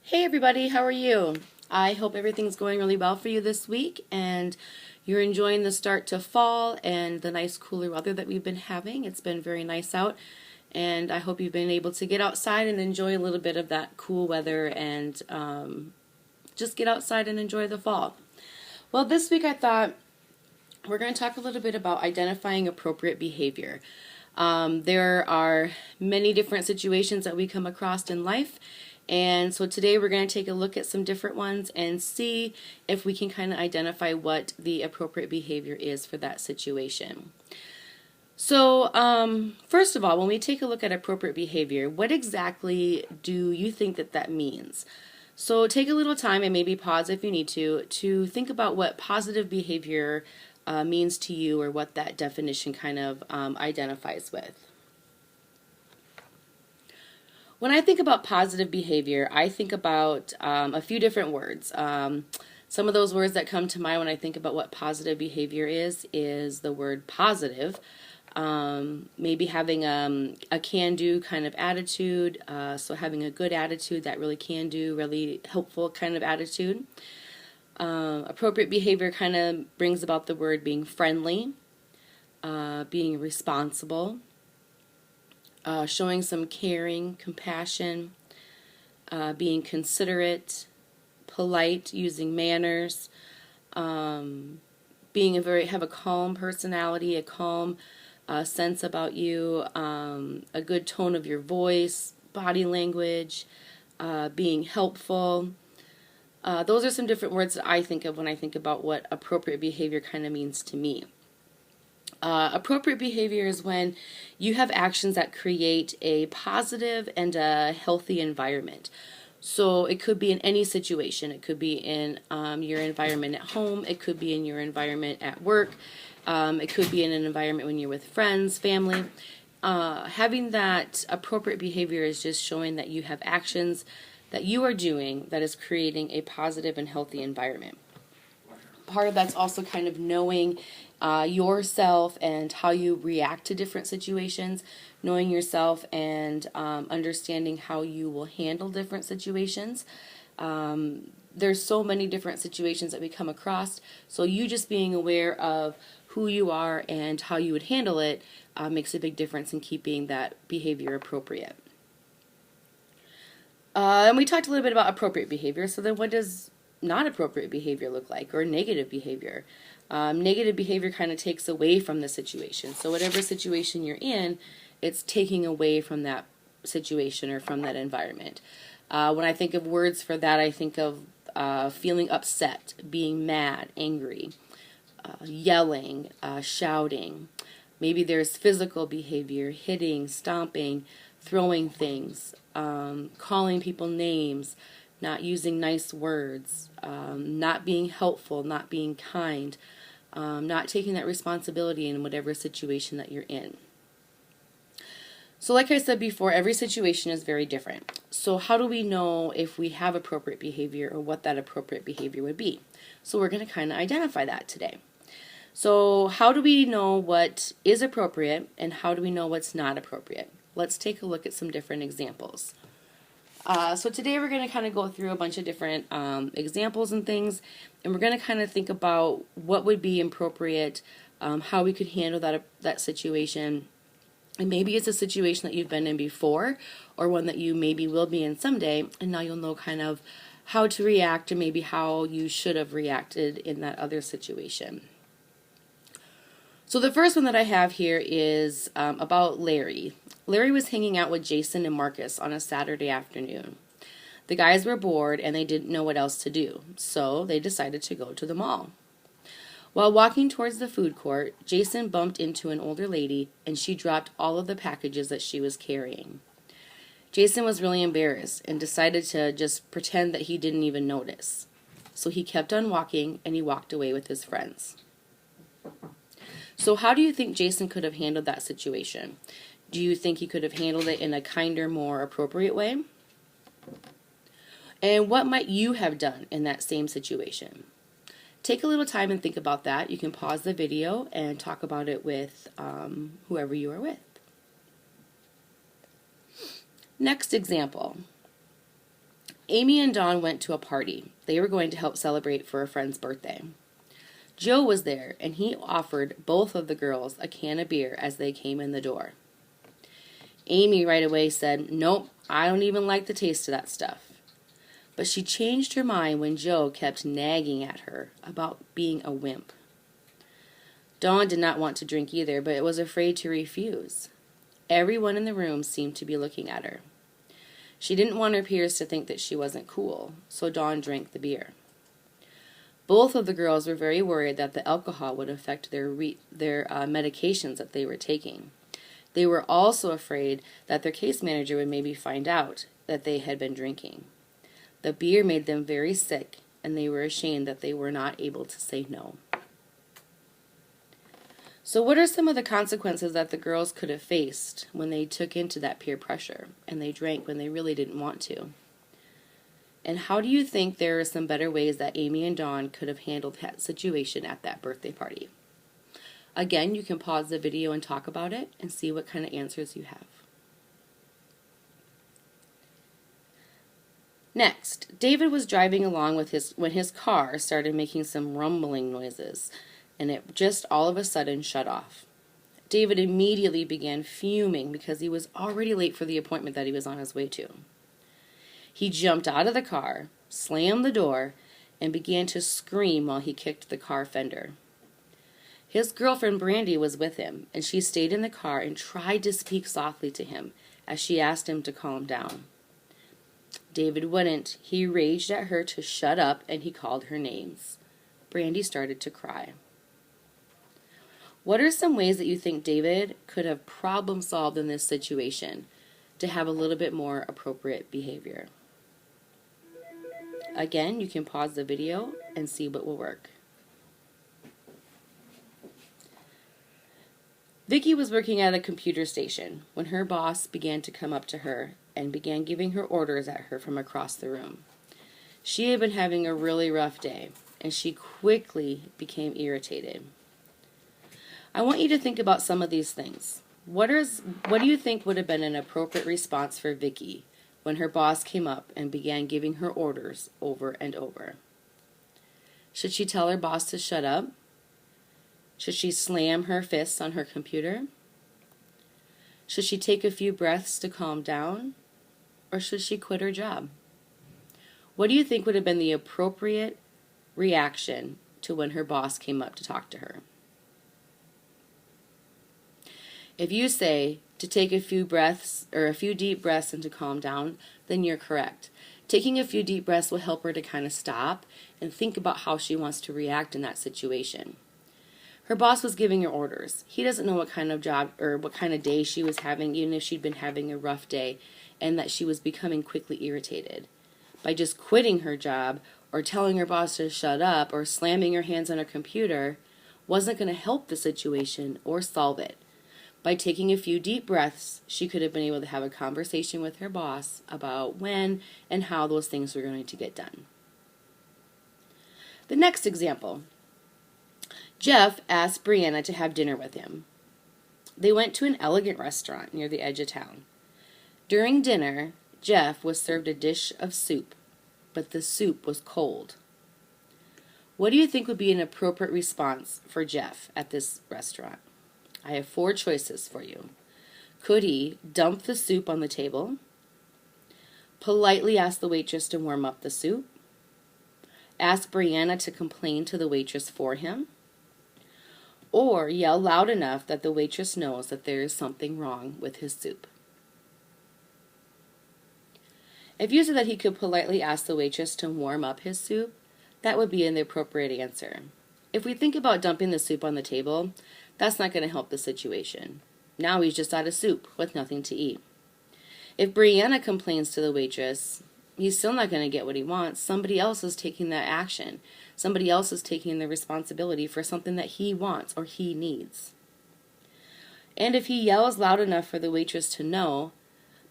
Hey everybody, how are you? I hope everything's going really well for you this week and you're enjoying the start to fall and the nice cooler weather that we've been having. It's been very nice out and I hope you've been able to get outside and enjoy a little bit of that cool weather and just get outside and enjoy the fall. Well, this week I thought we're going to talk a little bit about identifying appropriate behavior. There are many different situations that we come across in life, and so today we're going to take a look at some different ones and see if we can kind of identify what the appropriate behavior is for that situation. So, first of all, when we take a look at appropriate behavior, what exactly do you think that means? So take a little time and maybe pause if you need to think about what positive behavior means to you or what that definition kind of identifies with. When I think about positive behavior, I think about a few different words. Some of those words that come to mind when I think about what positive behavior is the word positive. Maybe having a can-do kind of attitude, so having a good attitude, that really can-do, really helpful kind of attitude. Appropriate behavior kind of brings about the word being friendly, being responsible, showing some caring, compassion, being considerate, polite, using manners, have a calm personality, a calm sense about you, a good tone of your voice, body language, being helpful. Those are some different words that I think of when I think about what appropriate behavior kind of means to me. Appropriate behavior is when you have actions that create a positive and a healthy environment. So it could be in any situation. It could be in your environment at home. It could be in your environment at work. It could be in an environment when you're with friends, family. Having that appropriate behavior is just showing that you have actions that you are doing that is creating a positive and healthy environment. Part of that's also kind of knowing yourself and how you react to different situations, knowing yourself and understanding how you will handle different situations. There's so many different situations that we come across, so you just being aware of who you are and how you would handle it makes a big difference in keeping that behavior appropriate. And we talked a little bit about appropriate behavior, so then what does not appropriate behavior look like, or negative behavior? Negative behavior kind of takes away from the situation. So whatever situation you're in, it's taking away from that situation or from that environment. When I think of words for that, I think of feeling upset, being mad, angry, yelling, shouting. Maybe there's physical behavior, hitting, stomping, throwing things, calling people names, not using nice words, not being helpful, not being kind, not taking that responsibility in whatever situation that you're in. So like I said before, every situation is very different. So how do we know if we have appropriate behavior or what that appropriate behavior would be? So we're going to kind of identify that today. So how do we know what is appropriate and how do we know what's not appropriate? Let's take a look at some different examples. So today we're going to kind of go through a bunch of different examples and things, and we're going to kind of think about what would be appropriate, how we could handle that situation. And maybe it's a situation that you've been in before, or one that you maybe will be in someday, and now you'll know kind of how to react, or maybe how you should have reacted in that other situation. So the first one that I have here is about Larry. Larry was hanging out with Jason and Marcus on a Saturday afternoon. The guys were bored and they didn't know what else to do, so they decided to go to the mall. While walking towards the food court, Jason bumped into an older lady and she dropped all of the packages that she was carrying. Jason was really embarrassed and decided to just pretend that he didn't even notice. So he kept on walking and he walked away with his friends. So how do you think Jason could have handled that situation? Do you think he could have handled it in a kinder, more appropriate way? And what might you have done in that same situation? Take a little time and think about that. You can pause the video and talk about it with whoever you are with. Next example. Amy and Dawn went to a party. They were going to help celebrate for a friend's birthday. Joe was there, and he offered both of the girls a can of beer as they came in the door. Amy right away said, "Nope, I don't even like the taste of that stuff." But she changed her mind when Joe kept nagging at her about being a wimp. Dawn did not want to drink either, but was afraid to refuse. Everyone in the room seemed to be looking at her. She didn't want her peers to think that she wasn't cool, so Dawn drank the beer. Both of the girls were very worried that the alcohol would affect their medications that they were taking. They were also afraid that their case manager would maybe find out that they had been drinking. The beer made them very sick, and they were ashamed that they were not able to say no. So what are some of the consequences that the girls could have faced when they took into that peer pressure and they drank when they really didn't want to? And how do you think there are some better ways that Amy and Dawn could have handled that situation at that birthday party? Again, you can pause the video and talk about it and see what kind of answers you have. Next, David was driving along when his car started making some rumbling noises, and it just all of a sudden shut off. David immediately began fuming because he was already late for the appointment that he was on his way to. He jumped out of the car, slammed the door, and began to scream while he kicked the car fender. His girlfriend Brandy was with him, and she stayed in the car and tried to speak softly to him as she asked him to calm down. David wouldn't. He raged at her to shut up, and he called her names. Brandy started to cry. What are some ways that you think David could have problem solved in this situation to have a little bit more appropriate behavior? Again, you can pause the video and see what will work. Vicky was working at a computer station when her boss began to come up to her and began giving her orders at her from across the room. She had been having a really rough day, and she quickly became irritated. I want you to think about some of these things. What do you think would have been an appropriate response for Vicky when her boss came up and began giving her orders over and over? Should she tell her boss to shut up? Should she slam her fists on her computer? Should she take a few breaths to calm down? Or should she quit her job? What do you think would have been the appropriate reaction to when her boss came up to talk to her? If you say to take a few breaths or a few deep breaths and to calm down, then you're correct. Taking a few deep breaths will help her to kind of stop and think about how she wants to react in that situation. Her boss was giving her orders. He doesn't know what kind of job or what kind of day she was having, even if she'd been having a rough day, and that she was becoming quickly irritated. By just quitting her job or telling her boss to shut up or slamming her hands on her computer wasn't going to help the situation or solve it. By taking a few deep breaths, she could have been able to have a conversation with her boss about when and how those things were going to get done. The next example. Jeff asked Brianna to have dinner with him. They went to an elegant restaurant near the edge of town. During dinner, Jeff was served a dish of soup, but the soup was cold. What do you think would be an appropriate response for Jeff at this restaurant? I have 4 choices for you. Could he dump the soup on the table? Politely ask the waitress to warm up the soup? Ask Brianna to complain to the waitress for him? Or yell loud enough that the waitress knows that there is something wrong with his soup? If you said that he could politely ask the waitress to warm up his soup, that would be an appropriate answer. If we think about dumping the soup on the table, that's not going to help the situation. Now he's just out of soup with nothing to eat. If Brianna complains to the waitress, he's still not going to get what he wants. Somebody else is taking that action. Somebody else is taking the responsibility for something that he wants or he needs. And if he yells loud enough for the waitress to know,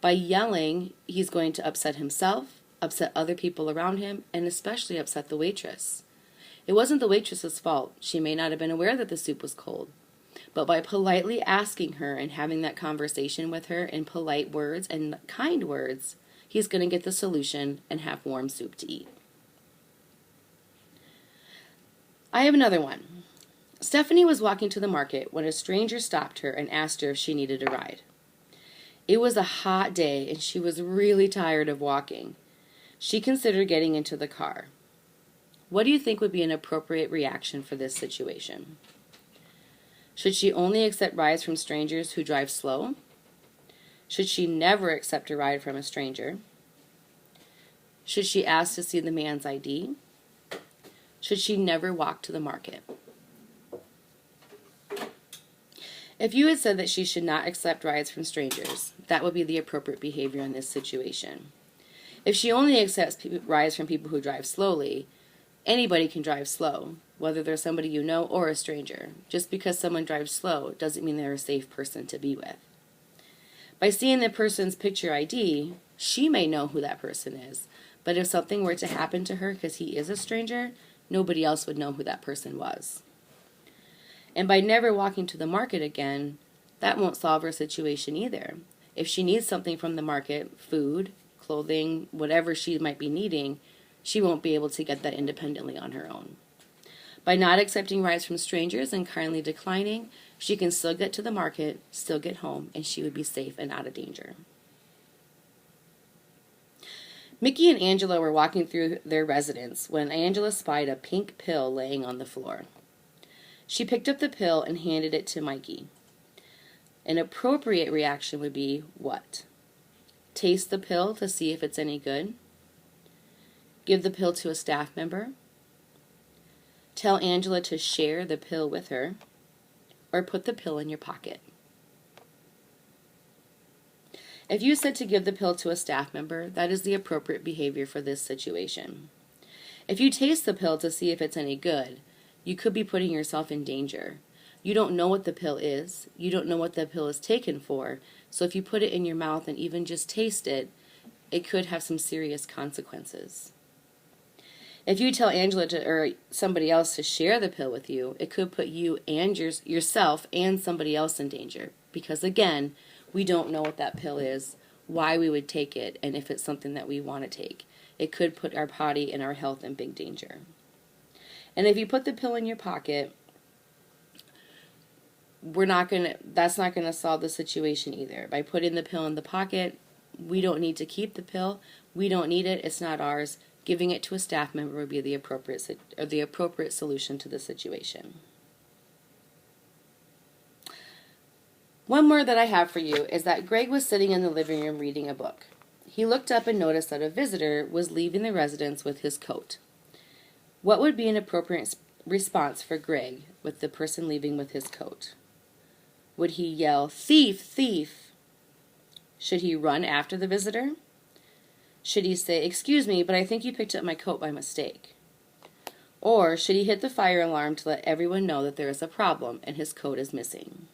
by yelling, he's going to upset himself, upset other people around him, and especially upset the waitress. It wasn't the waitress's fault. She may not have been aware that the soup was cold. But by politely asking her and having that conversation with her in polite words and kind words, he's going to get the solution and have warm soup to eat. I have another one. Stephanie was walking to the market when a stranger stopped her and asked her if she needed a ride. It was a hot day and she was really tired of walking. She considered getting into the car. What do you think would be an appropriate reaction for this situation? Should she only accept rides from strangers who drive slow? Should she never accept a ride from a stranger? Should she ask to see the man's ID? Should she never walk to the market? If you had said that she should not accept rides from strangers, that would be the appropriate behavior in this situation. If she only accepts rides from people who drive slowly, anybody can drive slow, whether they're somebody you know or a stranger. Just because someone drives slow doesn't mean they're a safe person to be with. By seeing the person's picture ID, she may know who that person is, but if something were to happen to her because he is a stranger, nobody else would know who that person was. And by never walking to the market again, that won't solve her situation either. If she needs something from the market, food, clothing, whatever she might be needing, she won't be able to get that independently on her own. By not accepting rides from strangers and kindly declining, she can still get to the market, still get home, and she would be safe and out of danger. Mickey and Angela were walking through their residence when Angela spied a pink pill laying on the floor. She picked up the pill and handed it to Mikey. An appropriate reaction would be what? Taste the pill to see if it's any good? Give the pill to a staff member? Tell Angela to share the pill with her? Or put the pill in your pocket? If you said to give the pill to a staff member, that is the appropriate behavior for this situation. If you taste the pill to see if it's any good, you could be putting yourself in danger. You don't know what the pill is. You don't know what the pill is taken for. So if you put it in your mouth and even just taste it, it could have some serious consequences. If you tell Angela or somebody else to share the pill with you, it could put you and yourself and somebody else in danger. Because again, we don't know what that pill is, why we would take it, and if it's something that we want to take. It could put our body and our health in big danger. And if you put the pill in your pocket, that's not going to solve the situation either. By putting the pill in the pocket, we don't need to keep the pill. We don't need it. It's not ours. Giving it to a staff member would be the appropriate solution to the situation. One more that I have for you is that Greg was sitting in the living room reading a book. He looked up and noticed that a visitor was leaving the residence with his coat. What would be an appropriate response for Greg with the person leaving with his coat? Would he yell, "Thief, thief"? Should he run after the visitor? Should he say, "Excuse me, but I think you picked up my coat by mistake"? Or should he hit the fire alarm to let everyone know that there is a problem and his coat is missing?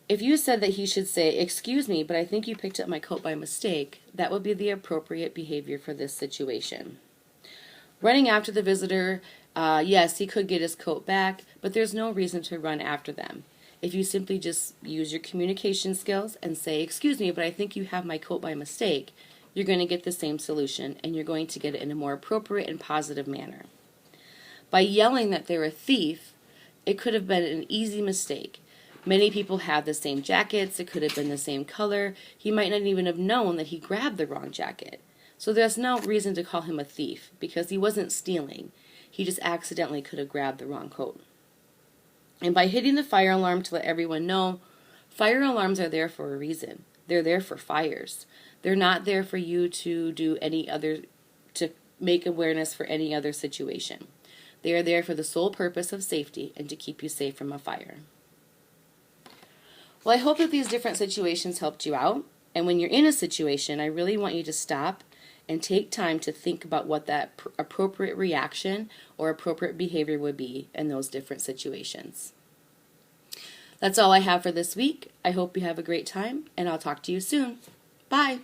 If you said that he should say, "Excuse me, but I think you picked up my coat by mistake," that would be the appropriate behavior for this situation. Running after the visitor, yes, he could get his coat back, but there's no reason to run after them. If you simply just use your communication skills and say, "Excuse me, but I think you have my coat by mistake," you're going to get the same solution, and you're going to get it in a more appropriate and positive manner. By yelling that they're a thief, it could have been an easy mistake. Many people have the same jackets. It could have been the same color. He might not even have known that he grabbed the wrong jacket. So there's no reason to call him a thief because he wasn't stealing. He just accidentally could have grabbed the wrong coat. And by hitting the fire alarm to let everyone know, fire alarms are there for a reason. They're there for fires. They're not there for you to to make awareness for any other situation. They are there for the sole purpose of safety and to keep you safe from a fire. Well, I hope that these different situations helped you out. And when you're in a situation, I really want you to stop and take time to think about what that appropriate reaction or appropriate behavior would be in those different situations. That's all I have for this week. I hope you have a great time, and I'll talk to you soon. Bye.